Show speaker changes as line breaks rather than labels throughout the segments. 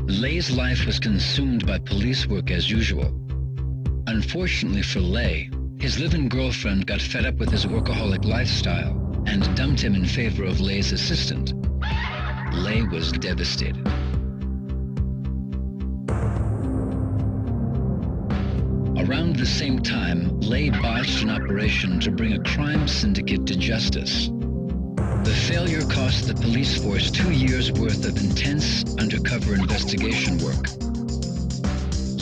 Lay's life was consumed by police work as usual. Unfortunately for Lay, his live-in girlfriend got fed up with his workaholic lifestyle and dumped him in favor of Lay's assistant. Lay was devastated. Around the same time, Lay botched an operation to bring a crime syndicate to justice. The failure cost the police force 2 years' worth of intense undercover investigation work.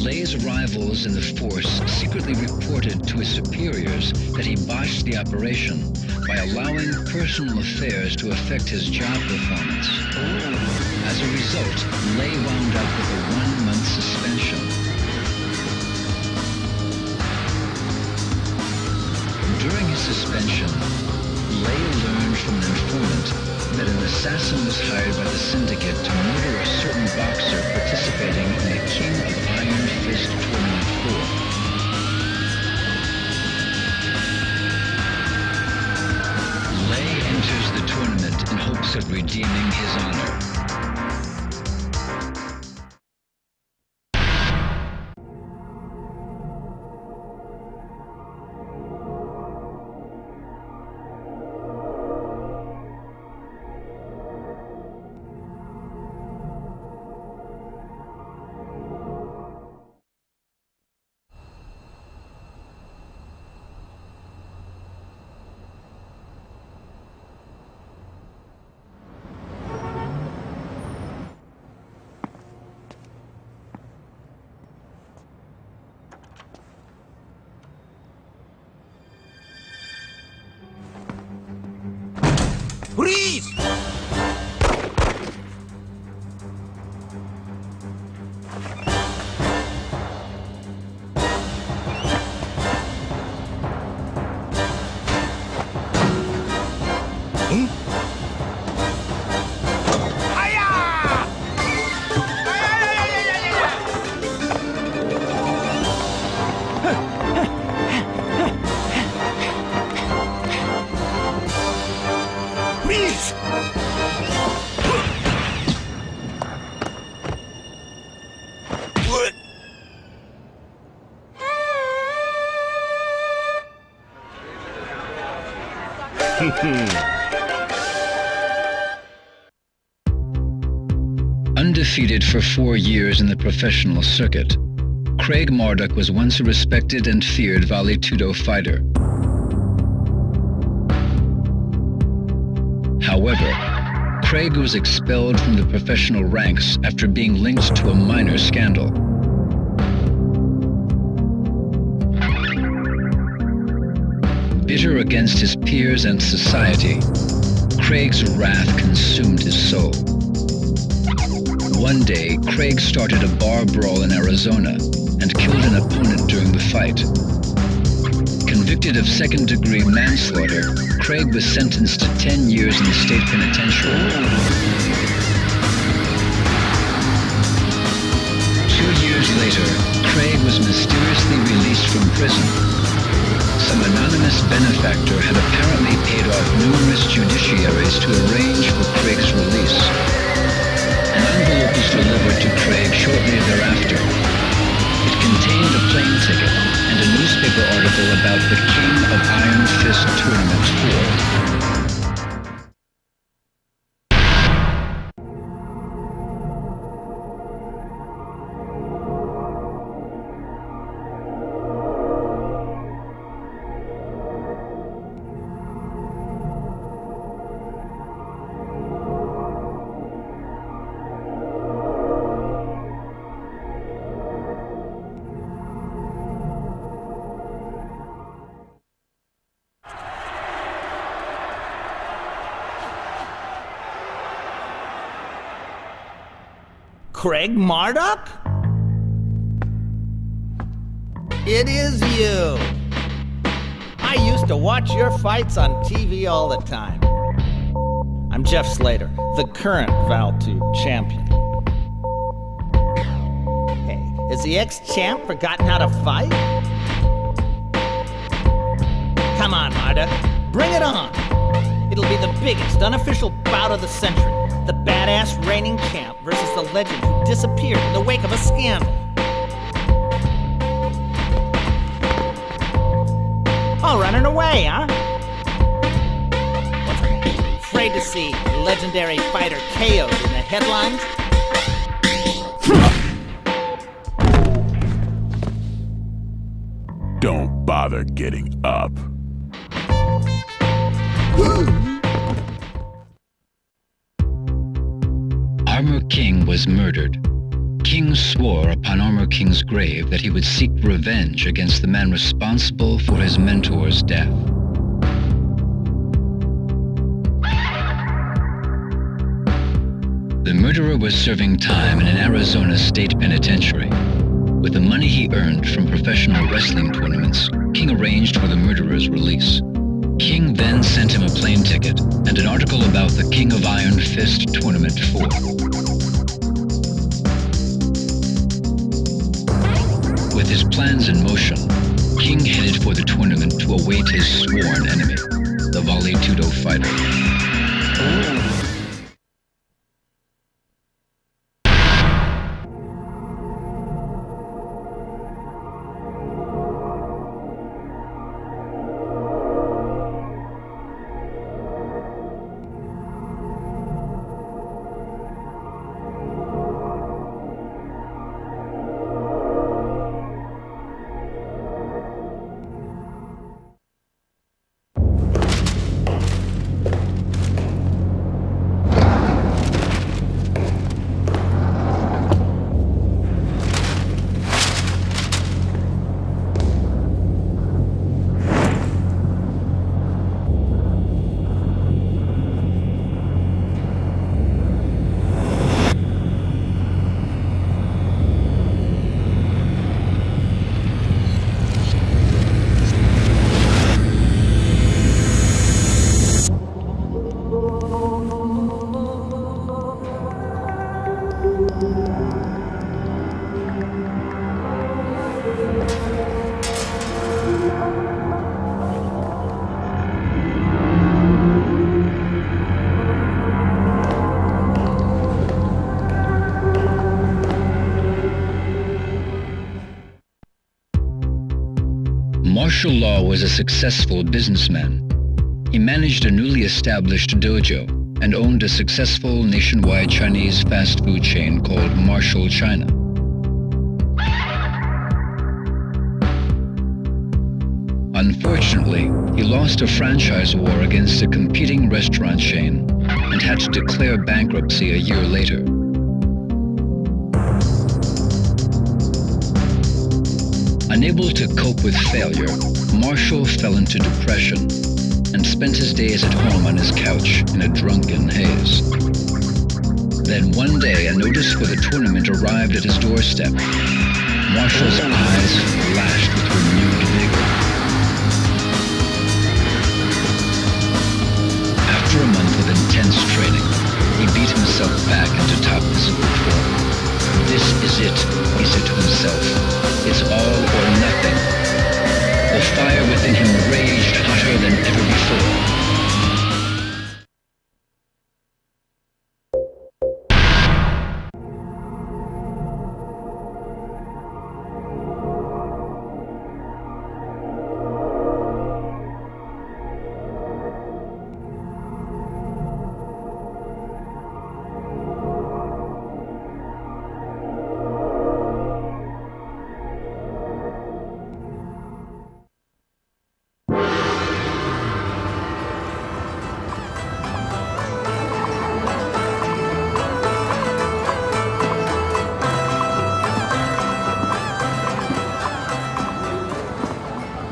Lay's rivals in the force secretly reported to his superiors that he botched the operation by allowing personal affairs to affect his job performance. As a result, Lay wound up with a 1-month suspension. During his suspension, Lay learned from an informant that an assassin was hired by the syndicate to murder a certain boxer participating in the King of Iron Fist Tournament 4. Lay enters the tournament in hopes of redeeming his honor.
Freeze!
Undefeated for 4 years in the professional circuit, Craig Marduk was once a respected and feared Vale Tudo fighter. However, Craig was expelled from the professional ranks after being linked to a minor scandal. Bitter against his peers and society, Craig's wrath consumed his soul. One day, Craig started a bar brawl in Arizona and killed an opponent during the fight. Convicted of second-degree manslaughter, Craig was sentenced to 10 years in the state penitentiary. 2 years later, Craig was mysteriously released from prison. Some anonymous benefactor had apparently paid off numerous judiciaries to arrange for Craig's release. An envelope was delivered to Craig shortly thereafter. It contained a plane ticket and a newspaper article about the King of Iron Fist Tournament 4.
Craig Marduk? It is you. I used to watch your fights on TV all the time. I'm Jeff Slater, the current Val 2 champion. Hey, has the ex-champ forgotten how to fight? Come on, Marduk, bring it on. It'll be the biggest unofficial bout of the century. The badass reigning champ versus the legend who disappeared in the wake of a scandal. All running away, huh? What's her name? Afraid to see legendary fighter KO'd in the headlines?
Don't bother getting up.
Armor King was murdered. King swore upon Armor King's grave that he would seek revenge against the man responsible for his mentor's death. The murderer was serving time in an Arizona state penitentiary. With the money he earned from professional wrestling tournaments, King arranged for the murderer's release. King then sent him a plane ticket and an article about the King of Iron Fist Tournament 4. With his plans in motion, King headed for the tournament to await his sworn enemy, the Vale Tudo fighter. Martial Law was a successful businessman. He managed a newly established dojo and owned a successful nationwide Chinese fast food chain called Martial China. Unfortunately, he lost a franchise war against a competing restaurant chain and had to declare bankruptcy a year later. Unable to cope with failure, Marshall fell into depression and spent his days at home on his couch in a drunken haze. Then one day, a notice for the tournament arrived at his doorstep. Marshall's eyes flashed with renewed vigor. After a month of intense training, he beat himself back into top physical form. This is it, he said to himself. It's all or nothing. The fire within him raged hotter than ever before.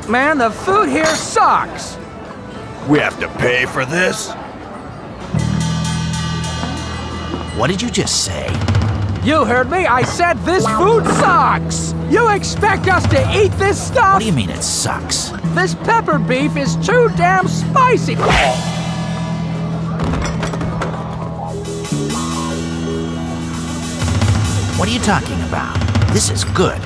Man, the food here sucks!
We have to pay for this?
What did you just say?
You heard me, I said this food sucks! You expect us to eat this stuff?
What do you mean it sucks?
This pepper beef is too damn spicy!
What are you talking about? This is good.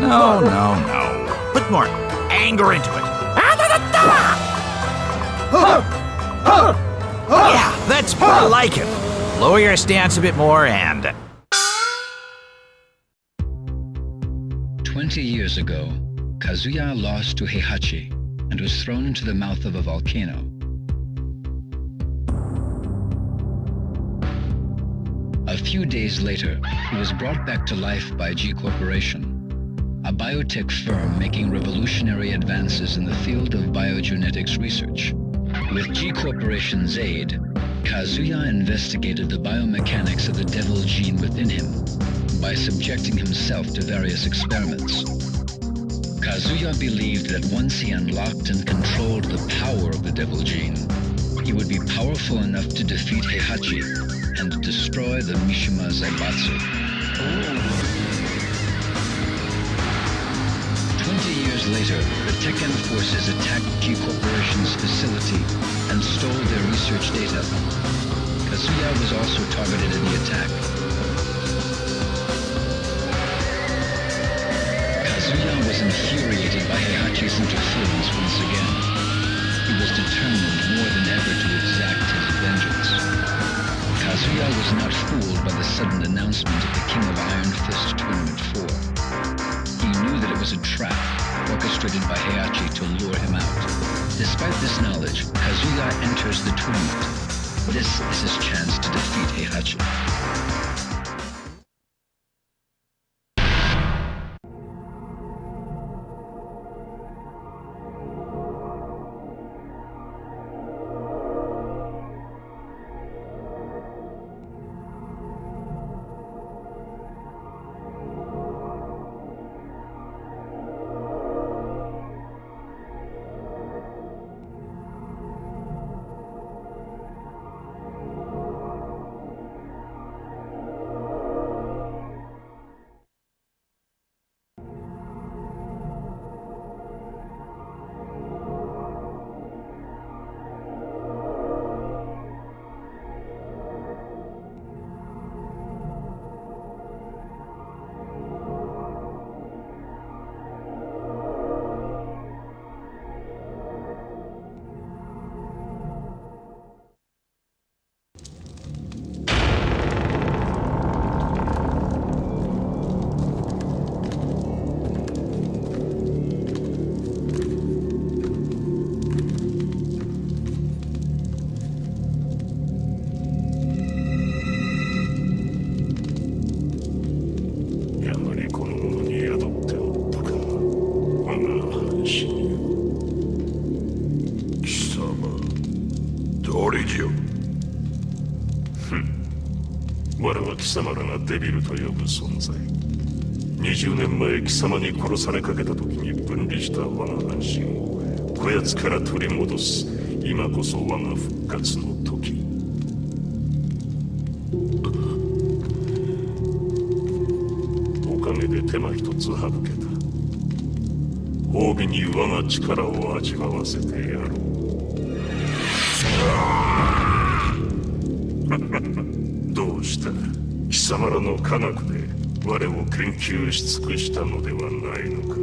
No, no, no. Put more anger into it. Yeah, that's more like it. Lower your stance a bit more and...
20 years ago, Kazuya lost to Heihachi and was thrown into the mouth of a volcano. A few days later, he was brought back to life by G Corporation, a biotech firm making revolutionary advances in the field of biogenetics research. With G Corporation's aid, Kazuya investigated the biomechanics of the devil gene within him by subjecting himself to various experiments. Kazuya believed that once he unlocked and controlled the power of the devil gene, he would be powerful enough to defeat Heihachi and destroy the Mishima Zaibatsu. 20 years later, the Tekken forces attacked G Corporation's facility and stole their research data. Kazuya was also targeted in the attack. Kazuya was infuriated by Heihachi's interference once again. He was determined more than ever to exact his vengeance. Kazuya was not fooled by the sudden announcement of the King of Iron Fist Tournament 4. He knew that it was a trap, orchestrated by Heihachi to lure him out. Despite this knowledge, Kazuya enters the tournament. This is his chance to defeat Heihachi.
貴様らがデビルと呼ぶ存在。20年前貴様に殺されかけた時に分離した我が半身をこやつから取り戻す。今こそ我が復活の時。おかげで手間一つ省けた。褒美に我が力を味わわせてやろう。どうした？貴様らの科学で我を研究し尽くしたのではないのか。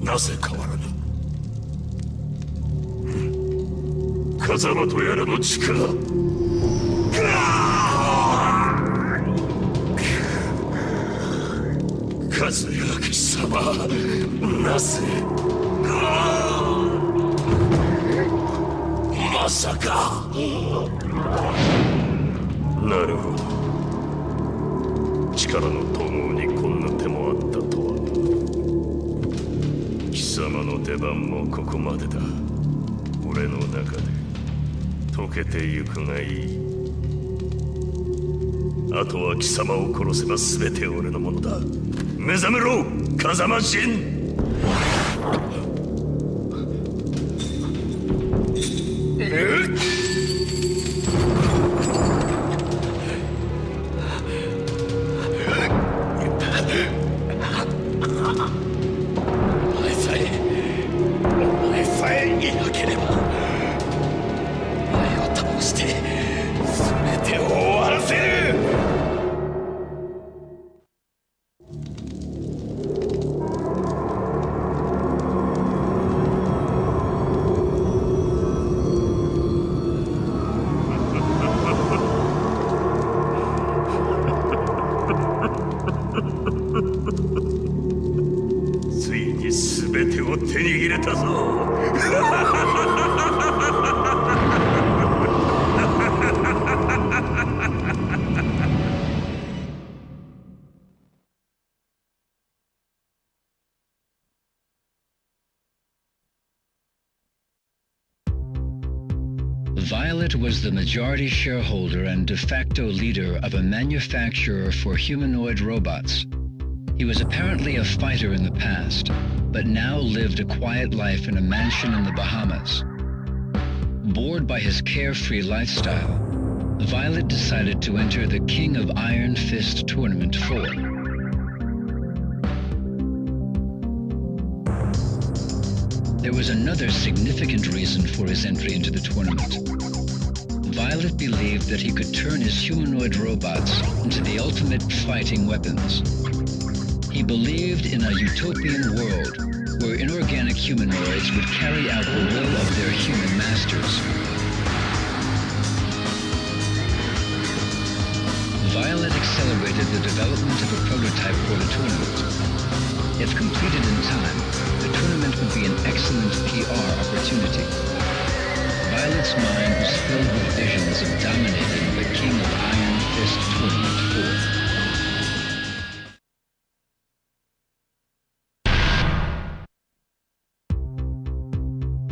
なぜ変わらぬ？風間とやらの力。和也貴様、なぜ？まさか。なるほど。力の統合にこんな手もあったとは。貴様の出番もここまでだ。俺の中で溶けてゆくがいい。あとは貴様を殺せば全て俺のものだ。目覚めろ風間陣。ついに全てを手に入れたぞ。
Violet was the majority shareholder and de facto leader of a manufacturer for humanoid robots. He was apparently a fighter in the past, but now lived a quiet life in a mansion in the Bahamas. Bored by his carefree lifestyle, Violet decided to enter the King of Iron Fist Tournament 4. There was another significant reason for his entry into the tournament. Violet believed that he could turn his humanoid robots into the ultimate fighting weapons. He believed in a utopian world where inorganic humanoids would carry out the will of their human masters. Violet accelerated the development of a prototype for the tournament. If completed in time, the tournament would be an excellent PR opportunity. Violet's mind was filled with visions of dominating the King of Iron Fist Tournament 4.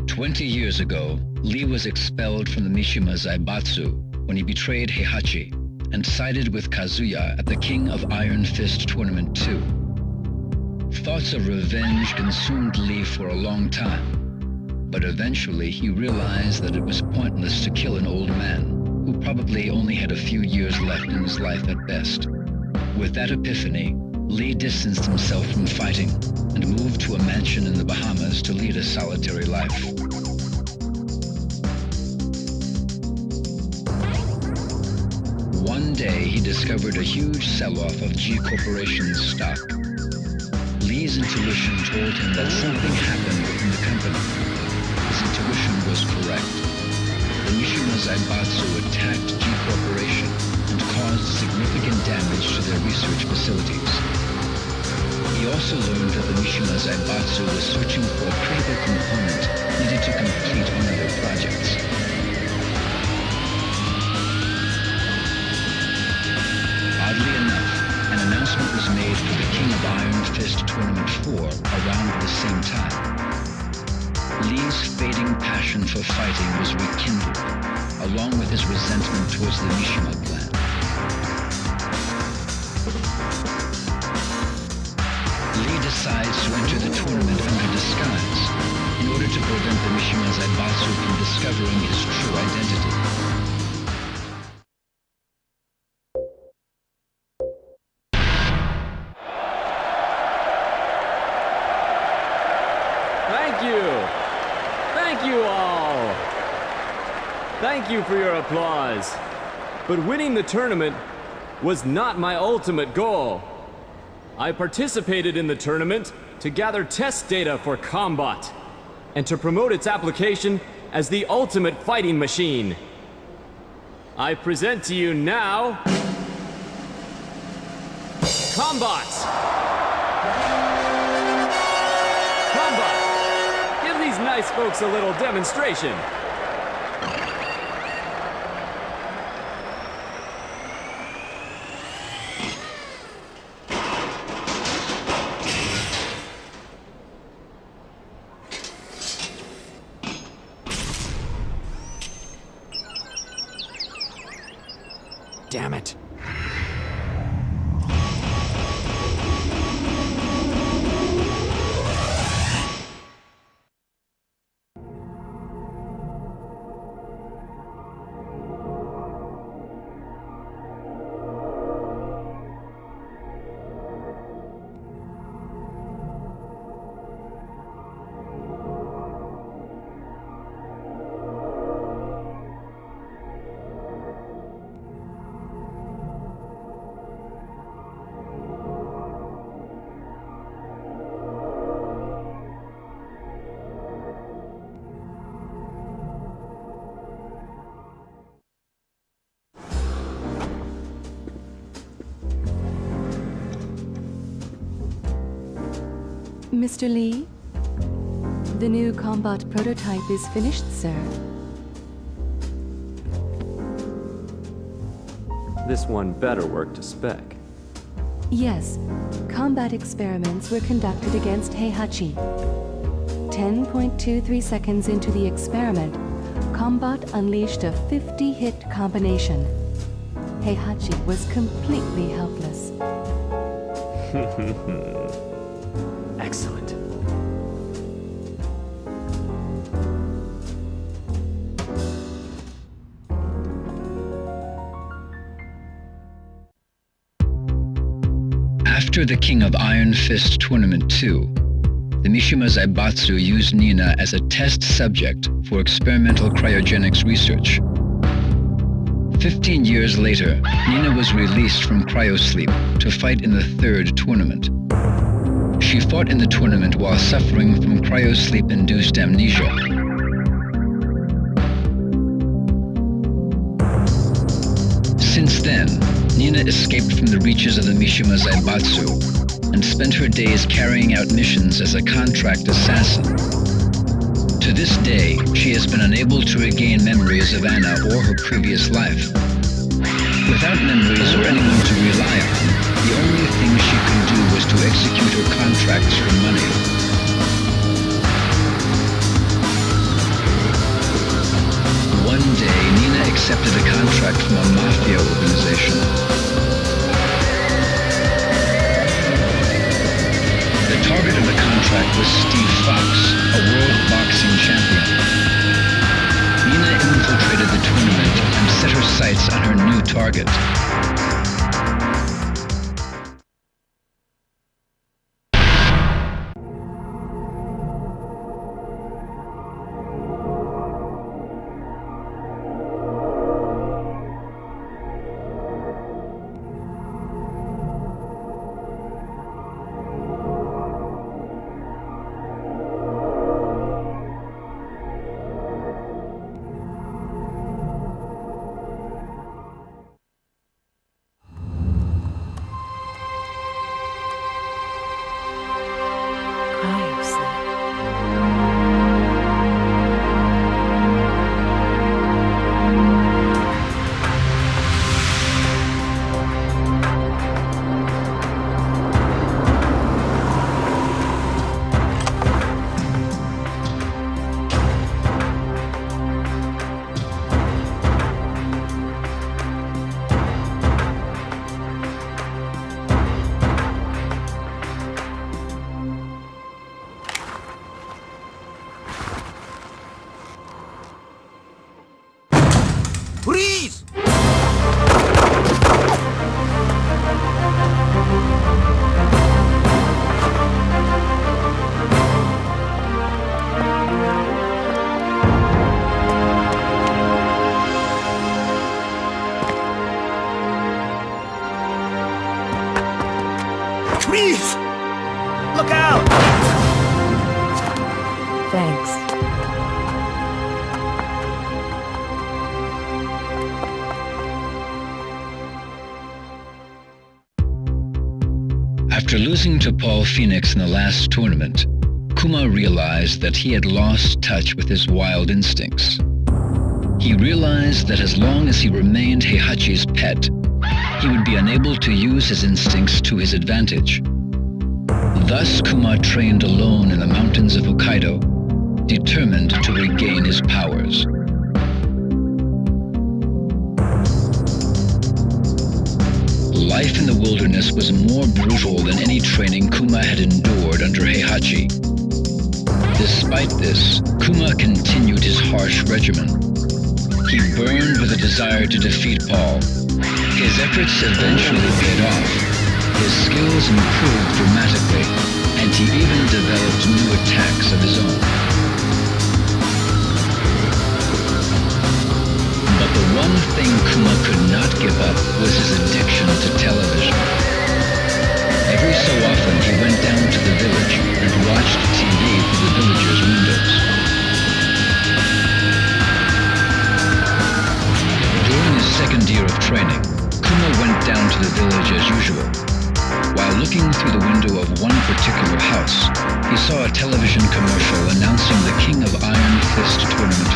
20 years ago, Lee was expelled from the Mishima Zaibatsu when he betrayed Heihachi and sided with Kazuya at the King of Iron Fist Tournament 2. Thoughts of revenge consumed Lee for a long time, but eventually he realized that it was pointless to kill an old man who probably only had a few years left in his life at best. With that epiphany, Lee distanced himself from fighting and moved to a mansion in the Bahamas to lead a solitary life. One day, he discovered a huge sell-off of G Corporation's stock. Lee's intuition told him that something happened within the company. His intuition was correct. The Mishima Zaibatsu attacked G Corporation and caused significant damage to their research facilities. He also learned that the Mishima Zaibatsu was searching for a critical component needed to complete one of their projects. Oddly enough, an announcement was made for the King of Iron Fist Tournament 4 around the same time. Lee's fading passion for fighting was rekindled, along with his resentment towards the Mishima clan. Lee decides to enter the tournament under disguise in order to prevent the Mishima Zaibatsu from discovering his true identity.
Thank you all! Thank you for your applause. But winning the tournament was not my ultimate goal. I participated in the tournament to gather test data for Combat and to promote its application as the ultimate fighting machine. I present to you now... Combat! Give these nice folks a little demonstration.
damn it.
Mr. Lee, the new combat prototype is finished, sir.
This one better work to spec.
Yes, combat experiments were conducted against Heihachi. 10.23 seconds into the experiment, Combat unleashed a 50-hit combination. Heihachi was completely helpless.
Excellent.
After the King of Iron Fist Tournament 2, the Mishima Zaibatsu used Nina as a test subject for experimental cryogenics research. 15 years later, Nina was released from cryosleep to fight in the third tournament. She fought in the tournament while suffering from cryosleep-induced amnesia. Since then, Nina escaped from the reaches of the Mishima Zaibatsu and spent her days carrying out missions as a contract assassin. To this day, she has been unable to regain memories of Anna or her previous life. Without memories or anyone to rely on, the only thing she could do was to execute her contracts for money. One day, Nina accepted a contract from a mafia organization. The target of the contract was Steve Fox, a world boxing champion. Nina infiltrated the tournament and set her sights on her new target.
Freeze! Freeze! Look out!
Thanks.
After losing to Paul Phoenix in the last tournament, Kuma realized that he had lost touch with his wild instincts. He realized that as long as he remained Heihachi's pet, he would be unable to use his instincts to his advantage. Thus, Kuma trained alone in the mountains of Hokkaido, determined to regain his powers. was more brutal than any training Kuma had endured under Heihachi. Despite this, Kuma continued his harsh regimen. He burned with a desire to defeat Paul. His efforts eventually paid off. His skills improved dramatically, and he even developed new attacks of his own. But the one thing Kuma could not give up was his addiction to television. Every so often he went down to the village and watched TV through the villagers' windows. During his second year of training, Kuma went down to the village as usual. While looking through the window of one particular house, he saw a television commercial announcing the King of Iron Fist Tournament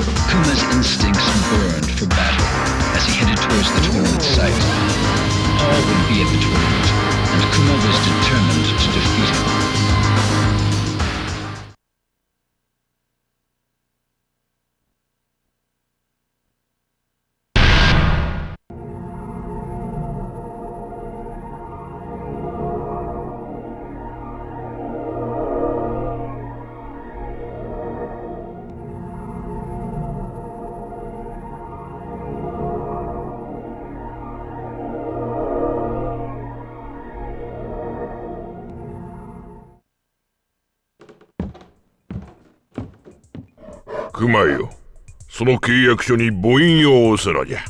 4. Kuma's instincts burned for battle as he headed towards the tournament site. Paul would be at the tournament, and Kuma was determined to defeat him.
熊よ、その契約書に母印を押すのじゃ。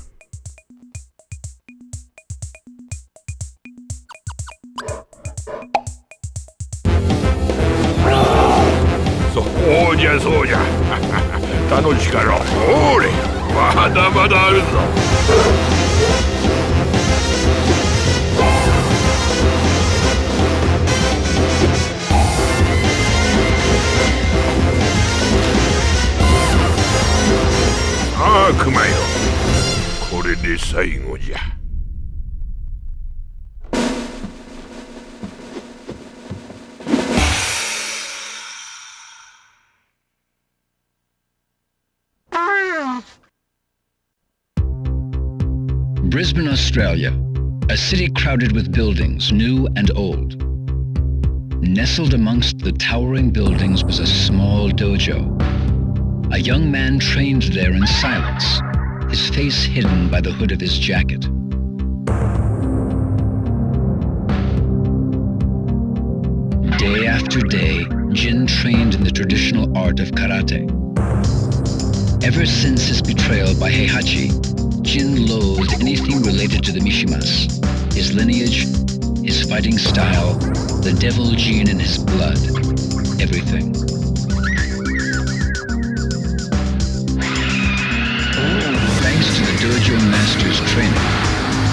そうじゃそうじゃ。楽しかろう。ほれ、まだまだあるぞ。さあ、熊よ。これで最後じゃ。
Brisbane, Australia, a city crowded with buildings, new and old. Nestled amongst the towering buildings was a small dojo. A young man trained there in silence, his face hidden by the hood of his jacket. Day after day, Jin trained in the traditional art of karate. Ever since his betrayal by Heihachi, Jin loathed anything related to the Mishimas, his lineage, his fighting style, the devil gene in his blood, everything. Thanks to the dojo master's training,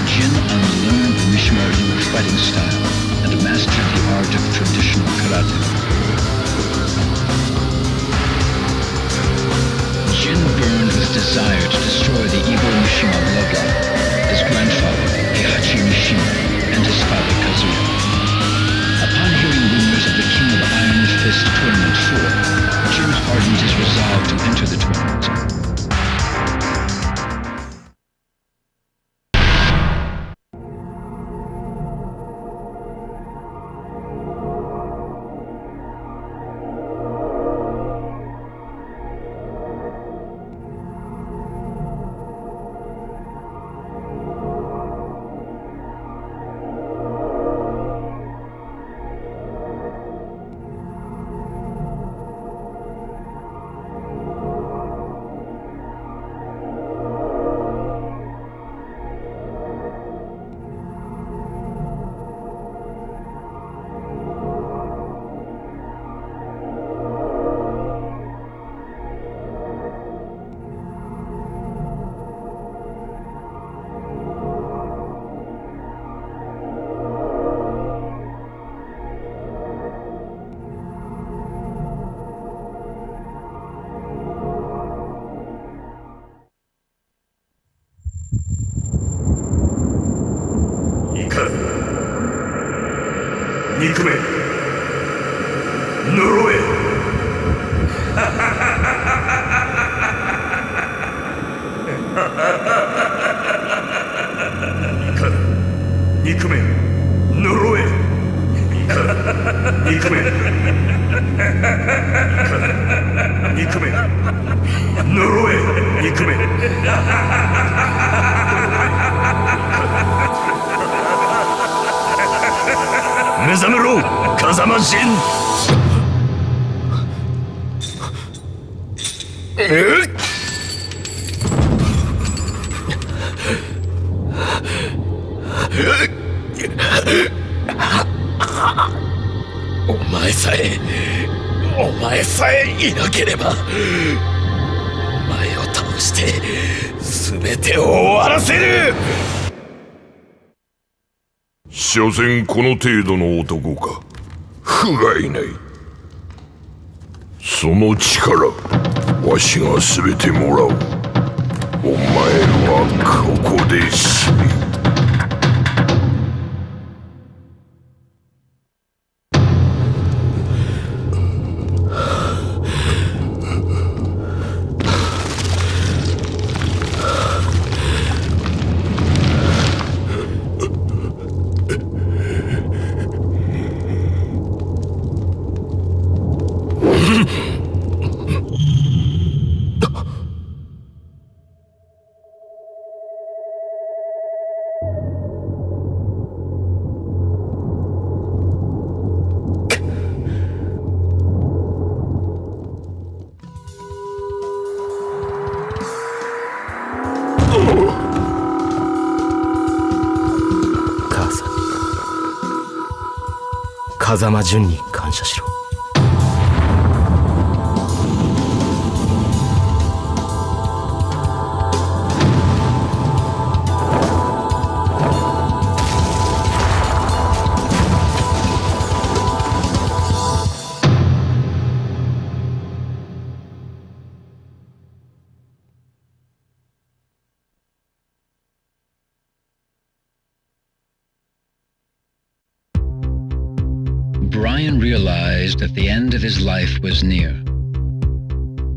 Jin unlearned the Mishima Ryu fighting style and mastered the art of traditional karate. Jin burned with desire to destroy the evil Mishima bloodline, his grandfather, Heihachi Mishima, and his father, Kazuya. Upon hearing rumors of the King of Iron Fist Tournament 4, Jin hardened his resolve to enter the tournament.
憎め呪え憎め目覚めろ風間陣
お前さえいなければお前を倒して全てを終わらせる所詮この程度の男か不甲斐ないその力わしが全てもらうお前はここで死ね
風間淳に感謝しろ
Brian realized that the end of his life was near.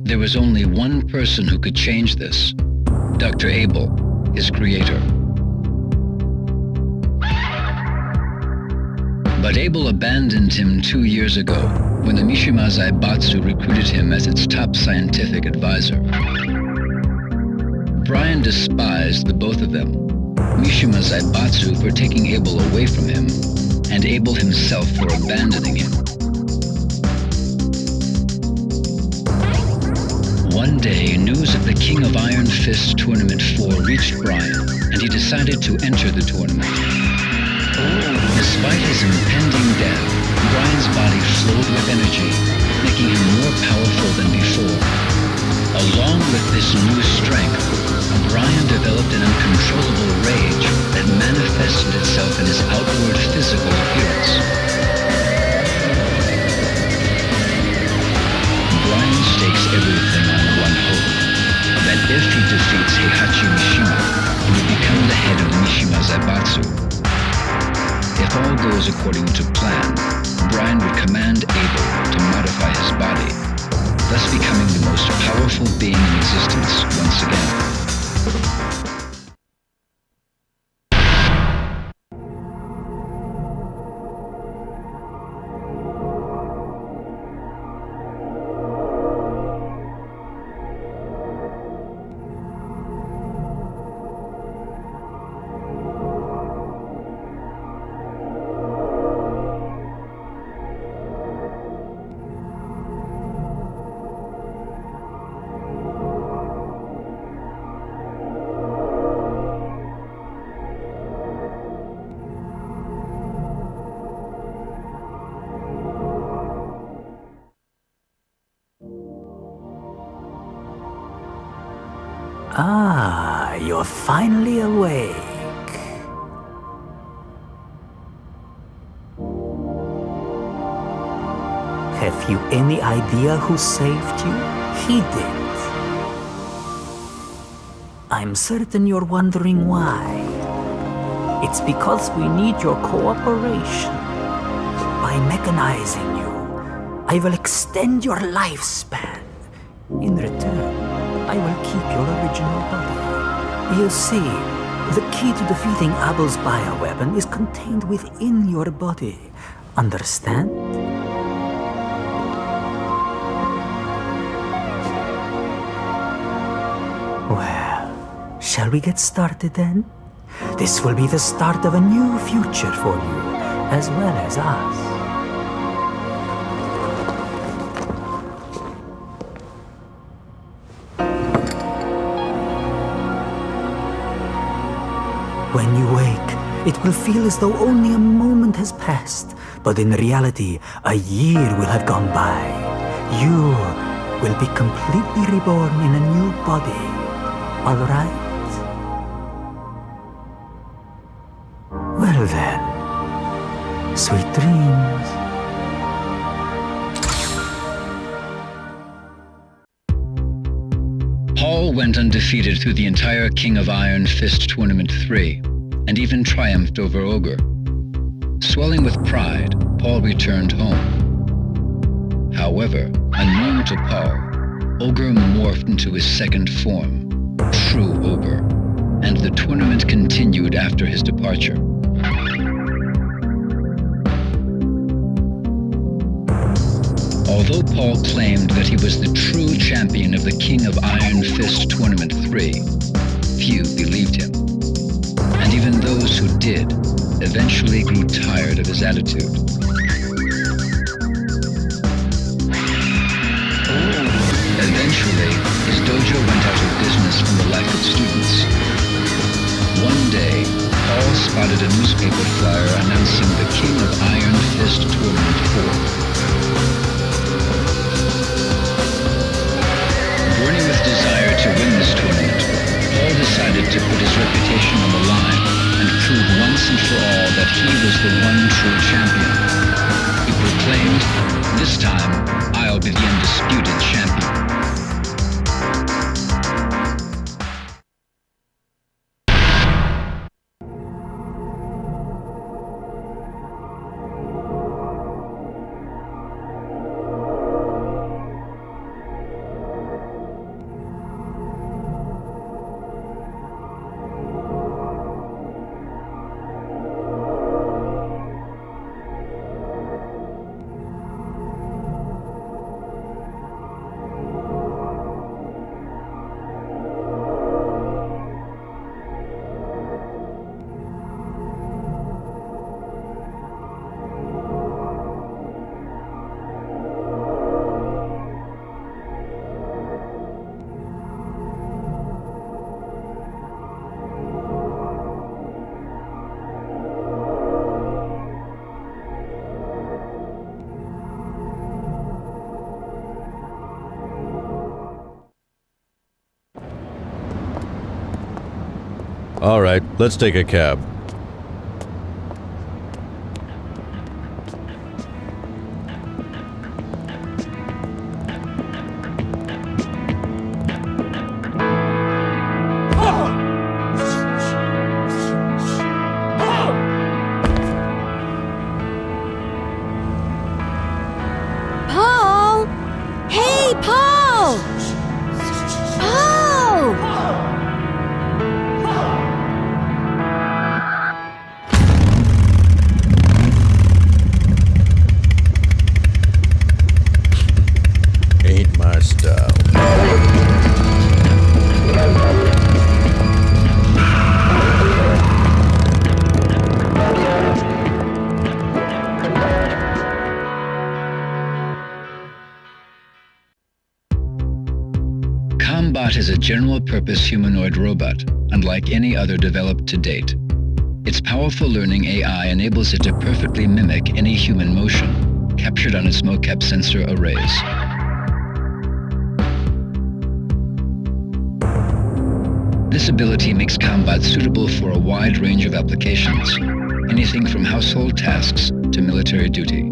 There was only one person who could change this, Dr. Abel, his creator. But Abel abandoned him 2 years ago when the Mishima Zaibatsu recruited him as its top scientific advisor. Brian despised the both of them, Mishima Zaibatsu for taking Abel away from him, and Abel himself for abandoning him. One day, news of the King of Iron Fist Tournament 4 reached Brian, and he decided to enter the tournament. Despite his impending death, Brian's body flowed with energy, making him more powerful than before. Along with this new strength, Brian developed an uncontrollable rage that manifested itself in his outward physical appearance. Brian stakes everything on one hope, that if he defeats Heihachi Mishima, he would become the head of Mishima Zaibatsu. If all goes according to plan, Brian would command Abel to modify his body, thus becoming the most powerful being in existence once again.
Ah, you're finally awake. Have you any idea who saved you? He did. I'm certain you're wondering why. It's because we need your cooperation. By mechanizing you, I will extend your lifespan. In return, I will keep your original body. You see, the key to defeating Abel's bioweapon is contained within your body. Understand? Well, shall we get started then? This will be the start of a new future for you, as well as us. When you wake, it will feel as though only a moment has passed, but in reality, a year will have gone by. You will be completely reborn in a new body, all right? Well then, sweet dreams.
Paul went undefeated through the entire King of Iron Fist Tournament 3, and even triumphed over Ogre. Swelling with pride, Paul returned home. However, unknown to Paul, Ogre morphed into his second form, True Ogre, and the tournament continued after his departure. Although Paul claimed that he was the true champion of the King of Iron Fist Tournament 3, few believed him. And even those who did eventually grew tired of his attitude. Eventually, his dojo went out of business from the lack of students. One day, Paul spotted a newspaper flyer announcing the King of Iron Fist Tournament 4. Burning with desire to win this tournament, Paul decided to put his reputation on the line and prove once and for all that he was the one true champion. He proclaimed, "This time, I'll be the undisputed champion."
All right, let's take a cab.
Paul! Hey, Paul! Paul!
Ain't my style.
Combot is a general-purpose humanoid robot, unlike any other developed to date. Its powerful learning AI enables it to perfectly mimic any human motion, captured on its mocap sensor arrays. This ability makes Combot suitable for a wide range of applications, anything from household tasks to military duty.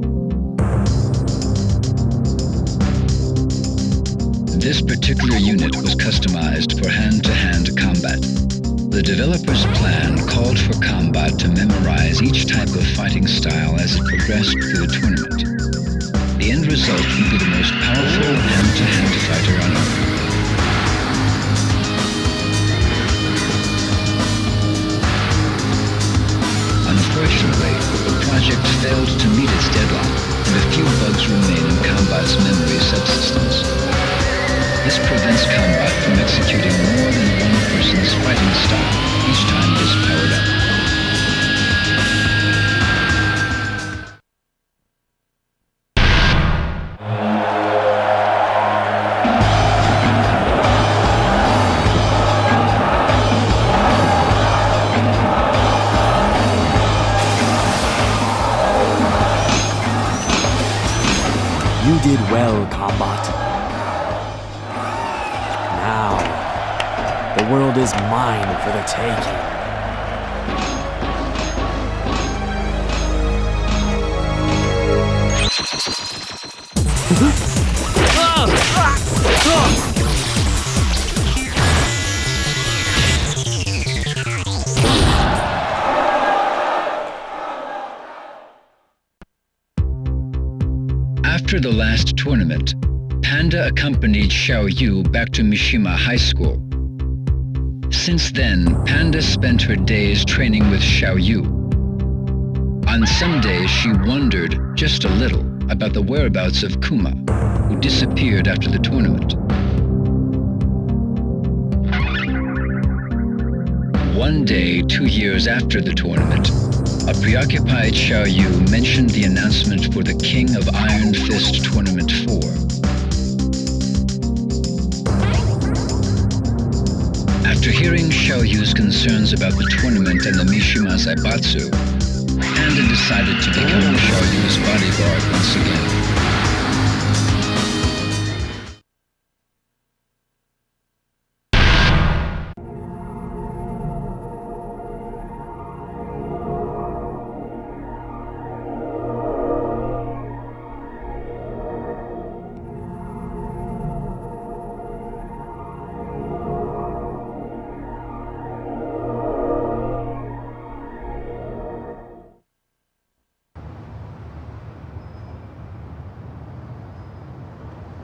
This particular unit was customized for hand-to-hand combat. The developer's plan called for Combot to memorize each type of fighting style as it progressed through the tournament. The end result would be the most powerful hand-to-hand fighter on Earth. Unfortunately, the project failed to meet its deadline, and a few bugs remain in Combot's memory subsystems. This prevents combat from executing more than one person's fighting style each time it is powered up.
You did well, Combat. Now, the world is mine for the taking.
After the last tournament, Panda accompanied Xiao Yu back to Mishima High School. Since then, Panda spent her days training with Xiao Yu. On some days, she wondered just a little about the whereabouts of Kuma, who disappeared after the tournament. One day, 2 years after the tournament, a preoccupied Xiao Yu mentioned the announcement for the King of Iron Fist Tournament 4. After hearing Xiao Yu's concerns about the tournament and the Mishima Zaibatsu, Panda decided to become Xiao Yu's bodyguard once again.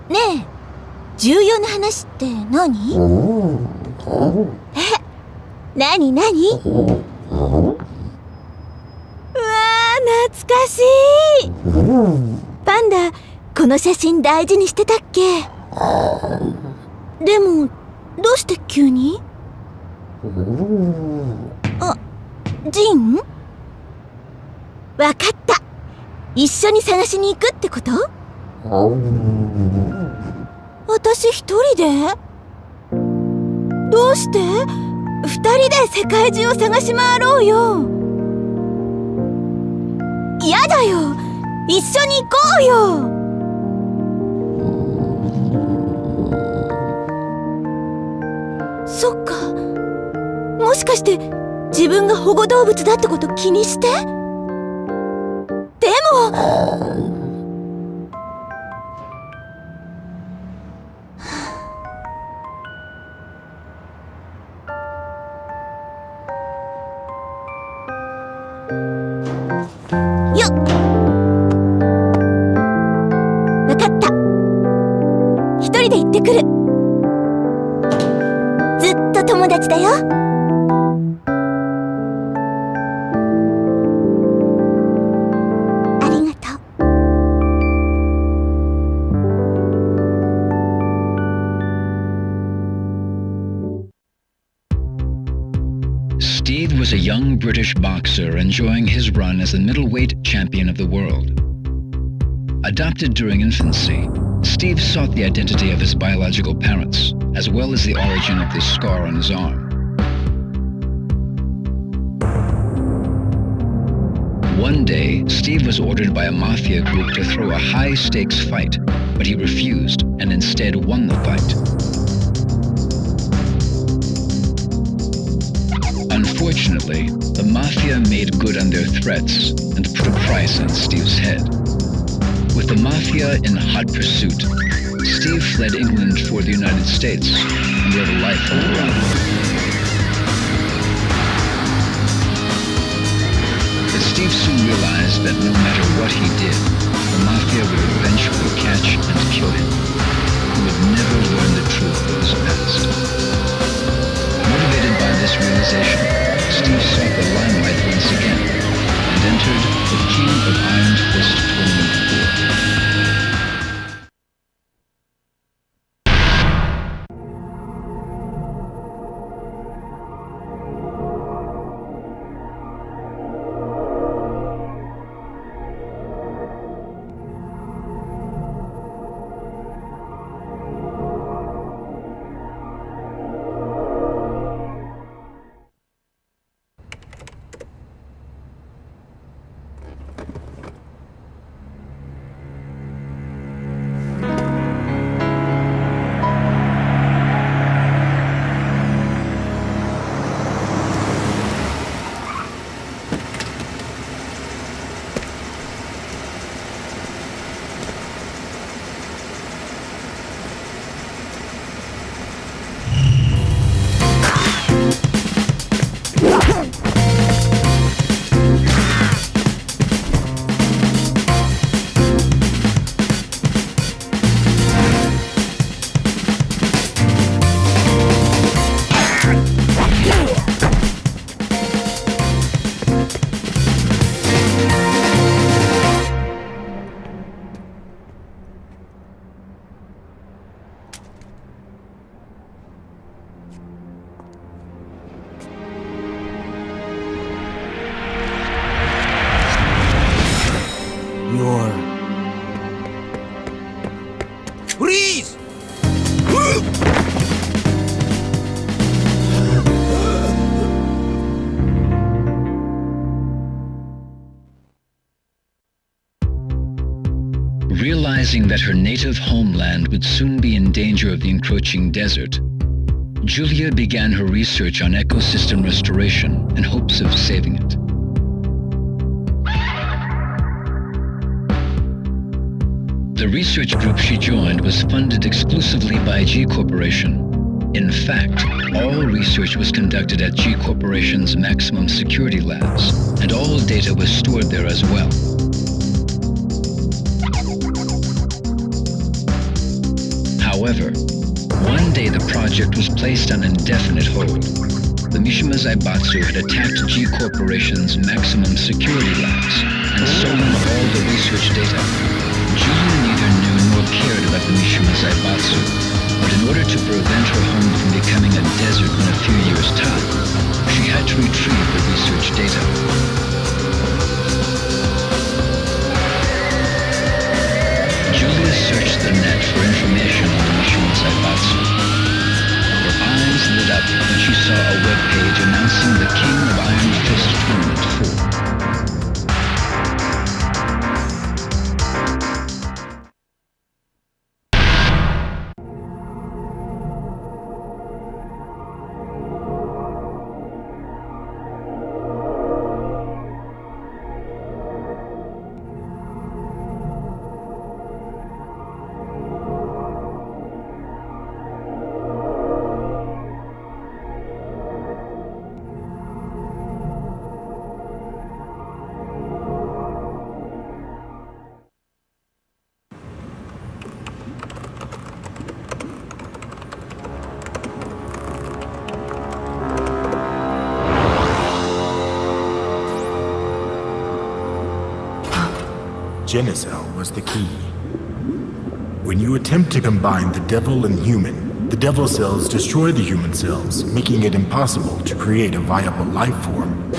ねえ、重要な話って何？え、何？うわー、懐かしい。パンダ、この写真大事にしてたっけ？でも、どうして急に？あ、ジン？わかった。一緒に探しに行くってこと？私一人で？どうして？二人で世界中を探し回ろうよ。やだよ。一緒に行こうよ。そっか。もしかして自分が保護動物だってこと気にして？でもよっ、わかった。一人で行ってくる。ずっと友達だよ。ありがとう。
Steve was a young British boxer enjoying his run as the middleweight champion of the world. Adopted during infancy, Steve sought the identity of his biological parents, as well as the origin of the scar on his arm. One day, Steve was ordered by a mafia group to throw a high-stakes fight, but he refused and instead won the fight. Unfortunately, the mafia made good on their threats and put a price on Steve's head. With the mafia in hot pursuit, Steve fled England for the United States and led a life of crime. But Steve soon realized that no matter what he did, the mafia would eventually catch and kill him. He would never learn the truth of his past. Motivated by this realization, Steve sought the limelight once again and entered the King of Iron Fist Tournament 4. Realizing that her native homeland would soon be in danger of the encroaching desert, Julia began her research on ecosystem restoration in hopes of saving it. The research group she joined was funded exclusively by G Corporation. In fact, all research was conducted at G Corporation's maximum security labs, and all data was stored there as well. However, one day the project was placed on indefinite hold. The Mishima Zaibatsu had attacked G Corporation's maximum security labs and stolen all the research data. Julia neither knew nor cared about the Mishima Zaibatsu, but in order to prevent her home from becoming a desert in a few years' time, she had to retrieve the research data. Julia searched the net for information on the Mishima Zaibatsu. Her eyes lit up when she saw a webpage announcing the King of Iron Fist Tournament 4.
Genicell was the key. When you attempt to combine the devil and human, the devil cells destroy the human cells, making it impossible to create a viable life form.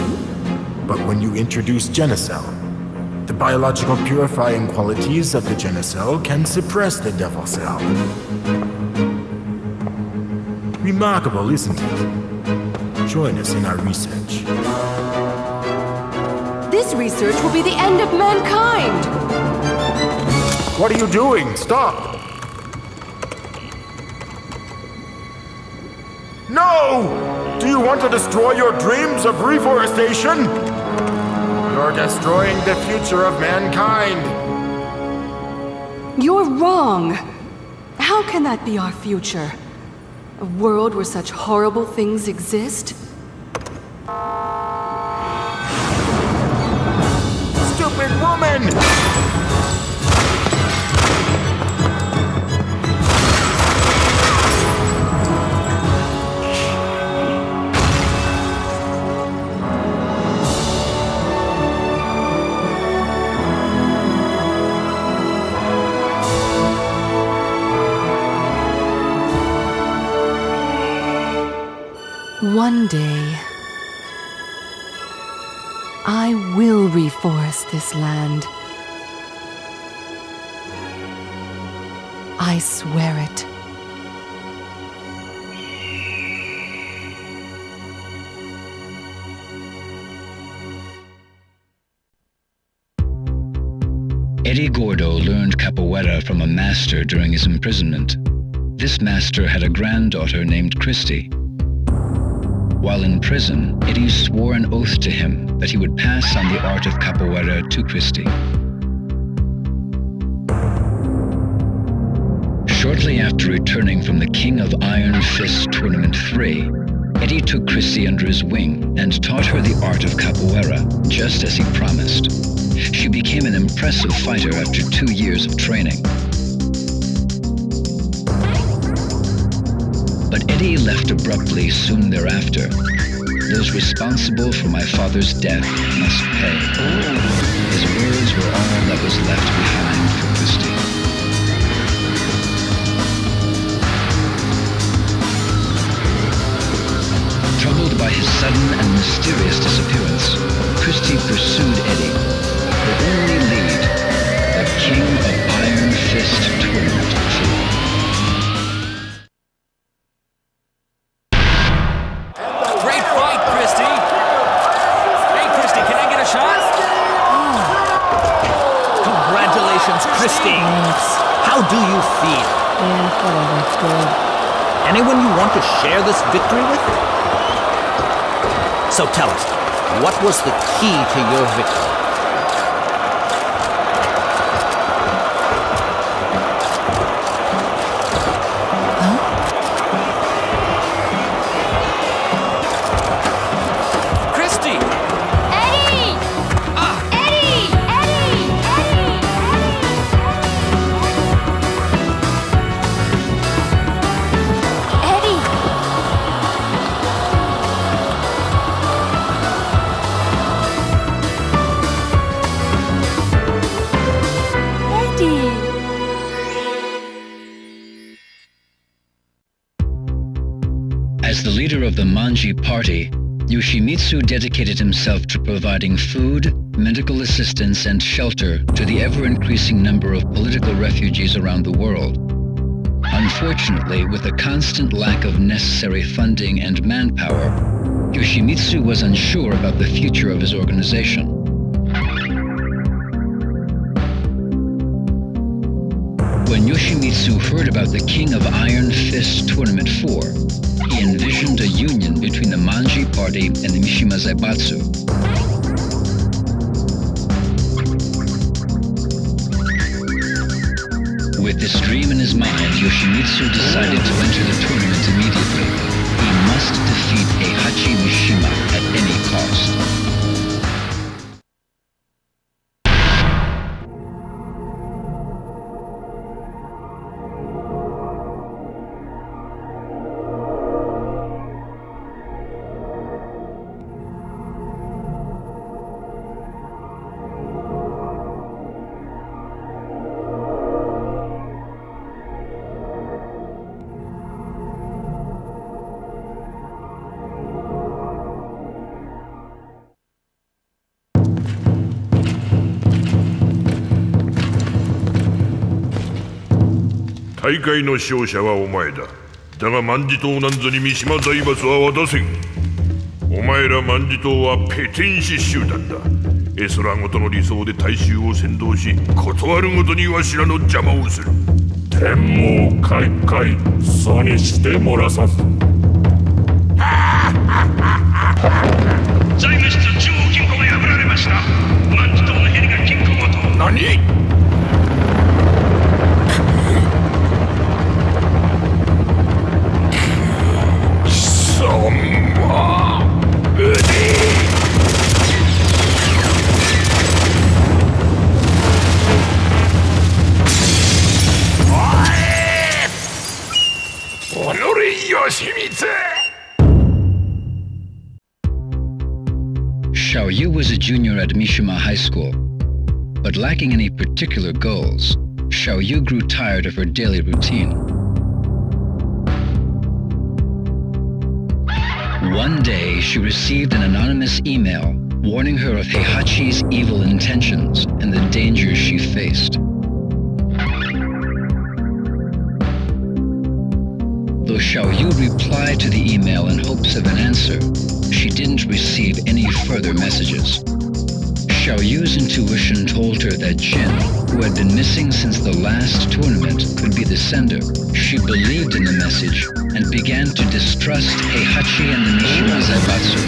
But when you introduce Genicell, the biological purifying qualities of the Genicell can suppress the devil cell. Remarkable, isn't it? Join us in our research.
This research will be the end of mankind!
What are you doing? Stop! No! Do you want to destroy your dreams of reforestation? You're destroying the future of mankind!
You're wrong! How can that be our future? A world where such horrible things exist?
Stupid woman!
One day, I will reforest this land. I swear it.
Eddie Gordo learned capoeira from a master during his imprisonment. This master had a granddaughter named Christy. While in prison, Eddie swore an oath to him that he would pass on the art of capoeira to Christy. Shortly after returning from the King of Iron Fist Tournament 3, Eddie took Christy under his wing and taught her the art of capoeira, just as he promised. She became an impressive fighter after 2 years of training. But Eddie left abruptly soon thereafter. Those responsible for my father's death must pay. His words were all that was left behind for Christy. Troubled by his sudden and mysterious disappearance, Christy pursued Eddie. Her only lead, the King of Iron Fist Tournament 4.
Christy! defeat.
Yeah, whatever. Good.
Anyone you want to share this victory with? So tell us, what was the key to your victory?
As the leader of the Manji party, Yoshimitsu dedicated himself to providing food, medical assistance, and shelter to the ever-increasing number of political refugees around the world. Unfortunately, with a constant lack of necessary funding and manpower, Yoshimitsu was unsure about the future of his organization. When Yoshimitsu heard about the King of Iron Fist Tournament 4, he envisioned a union between the Manji party and the Mishima Zaibatsu. With this dream in his mind, Yoshimitsu decided to enter the tournament immediately. He must defeat Heihachi Mishima at any cost.
大会の勝者はお前だ。だが万事島なんぞに三島財閥は渡せん。お前ら万事島はペテン師集団だ。絵空ごとの理想で大衆を先導し、断るごとにわしらの邪魔をする。天網開会、そうにしてもらさん。
財務室中央金庫が破られました。万事島のヘリが金庫ごと。
何？Xiaoyu
was a junior at Mishima High School, but lacking any particular goals, Xiaoyu grew tired of her daily routine. One day, she received an anonymous email warning her of Heihachi's evil intentions and the dangers she faced. Though Xiaoyu replied to the email in hopes of an answer, she didn't receive any further messages. Xiaoyu's intuition told her that Jin, who had been missing since the last tournament, could be the sender. She believed in the message and began to distrust Heihachi and the Mishima Zaibatsu.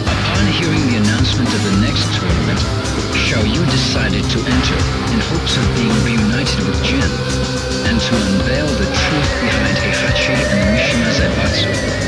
Upon hearing the announcement of the next tournament, Xiaoyu decided to enter in hopes of being reunited with Jin and to unveil the truth behind Heihachi and the Mishima Zaibatsu.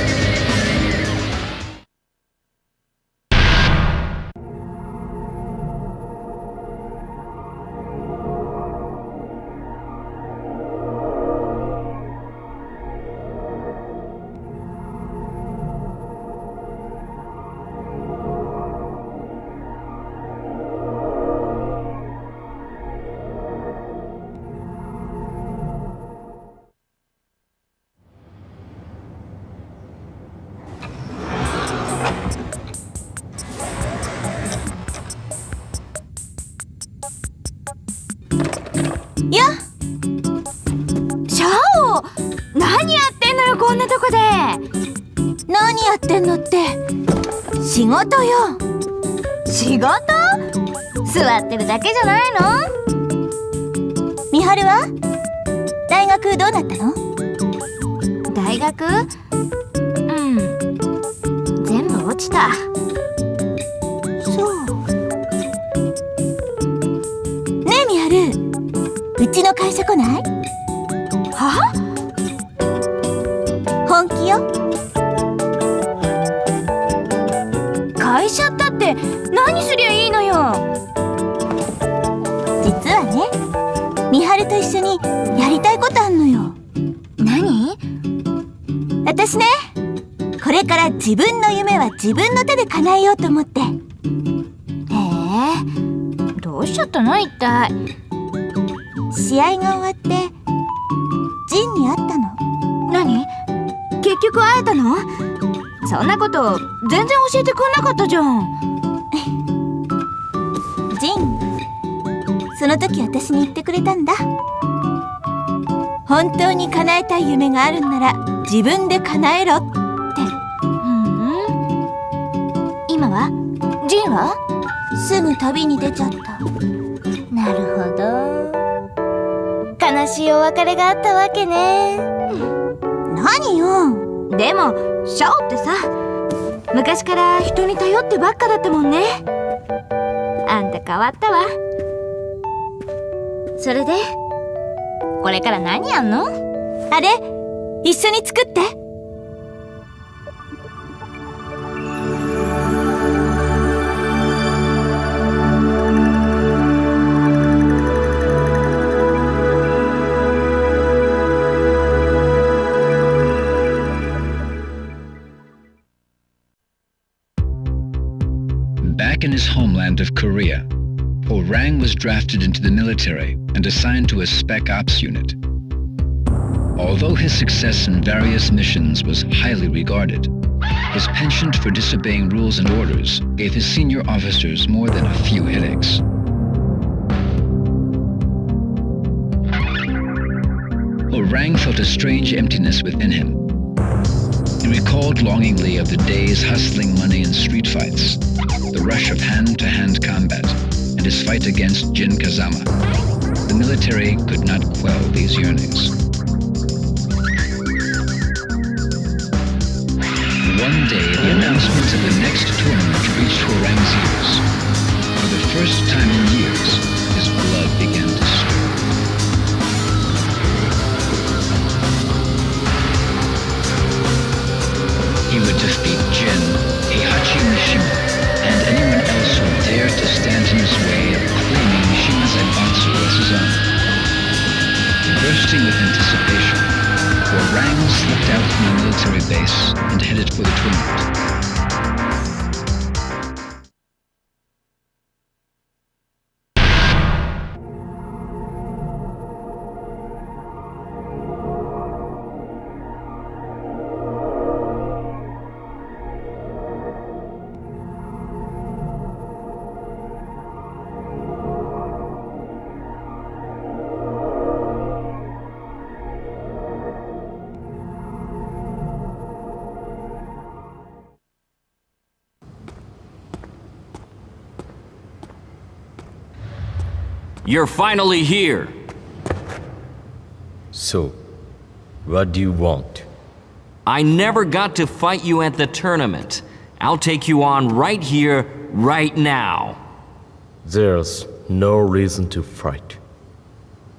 やっシャオ、何やってんのよこんなとこで。何やってんのって仕事よ。仕事？座ってるだけじゃないの？美晴は？大学どうなったの？大学？全部落ちた。そう。ねえ美晴、うちの会社来ない？は？本気よ。会社ったって何すりゃいいのよ。実はね、美晴と一緒にやりたいことあんのよ。何？私ね、これから自分の夢は自分の手で叶えようと思って。どうしちゃったの一体？試合が終わってジンに会ったの。何？結局会えたの？そんなこと全然教えてくんなかったじゃん。ジン、その時私に言ってくれたんだ。本当に叶えたい夢があるんなら自分で叶えろって。今は？ジンは？すぐ旅に出ちゃった。なるほど。悲しいお別れがあったわけね。何よ。でもシャオってさ、昔から人に頼ってばっかだったもんね。あんた変わったわ。それでこれから何やんの？あれ、一緒に作って。
Back in his homeland of Korea, Orang was drafted into the military and assigned to a Spec Ops unit. Although his success in various missions was highly regarded, his penchant for disobeying rules and orders gave his senior officers more than a few headaches. Orang felt a strange emptiness within him. He recalled longingly of the days hustling money in street fights, the rush of hand-to-hand combat, and his fight against jinkazama. The military could not quell these yearnings. One day, the announcement of the next tournament reached Orang's ears. For the first time in years, his blood began to stir. He would defeat Jin, Heihachi Mishima, and anyone else who dared to stand in his way of claiming Mishima's Zaibatsu as his own. Bursting with anticipation, Orang slipped out from the military base and headed for the tournament.
You're finally here!
So, what do you want?
I never got to fight you at the tournament. I'll take you on right here, right now.
There's no reason to fight.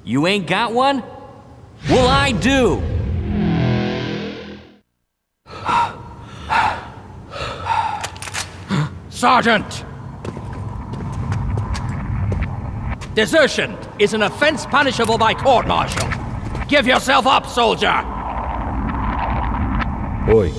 You ain't got one? Well, I do!
Sergeant! Desertion is an offense punishable by court-martial. Give yourself up, soldier!
Oi.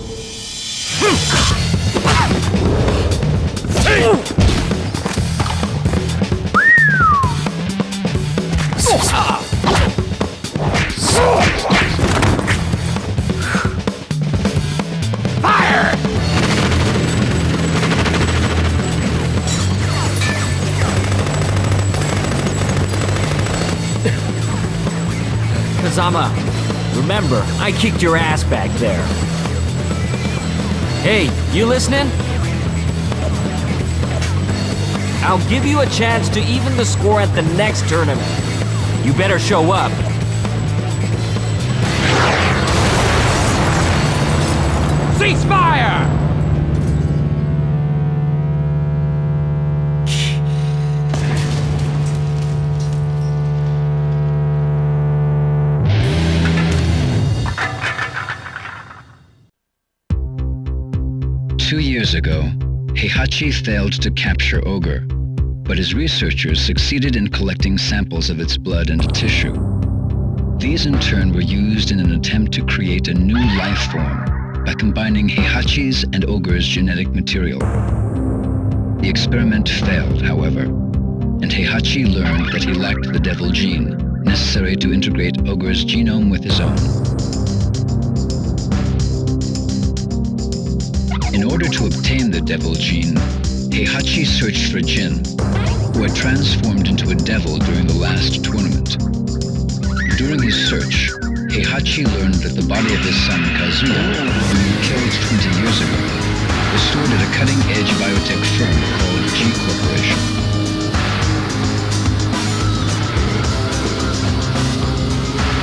Fire!
Kazama, remember, I kicked your ass back there. Hey, you listening? I'll give you a chance to even the score at the next tournament. You better show up.
Ceasefire!
Two years ago, Heihachi failed to capture Ogre, but his researchers succeeded in collecting samples of its blood and tissue. These in turn were used in an attempt to create a new life form by combining Heihachi's and Ogre's genetic material. The experiment failed, however, and Heihachi learned that he lacked the devil gene necessary to integrate Ogre's genome with his own. In order to obtain the devil gene, Heihachi searched for Jin, who had transformed into a devil during the last tournament. During his search, Heihachi learned that the body of his son Kazuya, whom he killed 20 years ago, was stored at a cutting-edge biotech firm called G Corporation.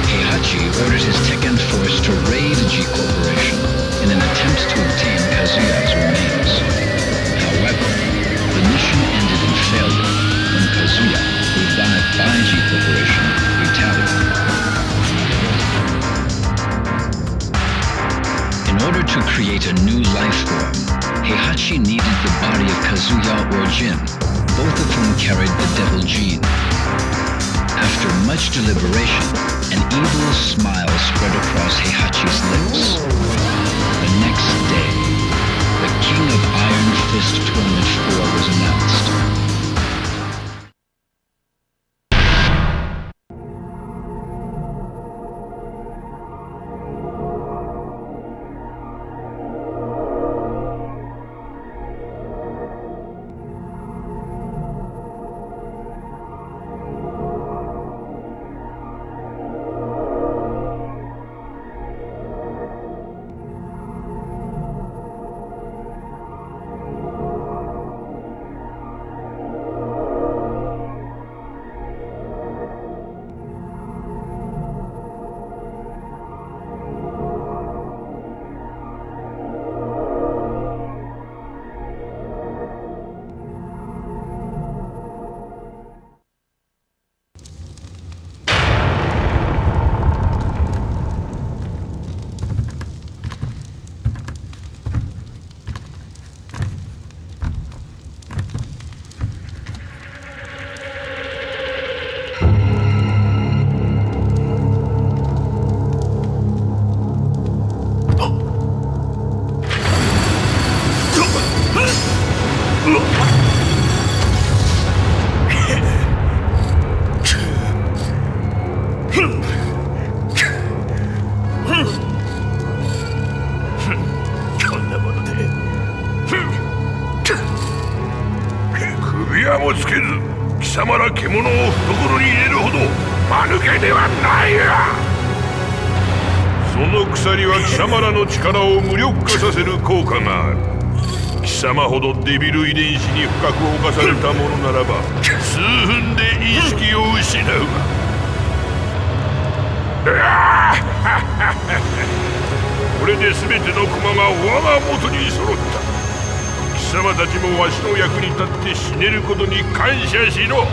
Heihachi ordered his Tekken force to raid G Corporation in an attempt to obtain Kazuya's remains. However, the mission ended in failure when Kazuya, revived by G Corporation, retaliated. In order to create a new life form, Heihachi needed the body of Kazuya or Jin, both of whom carried the devil gene. After much deliberation, an evil smile spread across Heihachi's lips. The next day, the King of Iron Fist Tournament 4 was announced.
デビル遺伝子に深く侵されたものならば数分で意識を失うこれで全ての駒が我が元に揃った貴様たちもわしの役に立って死ねることに感謝しろ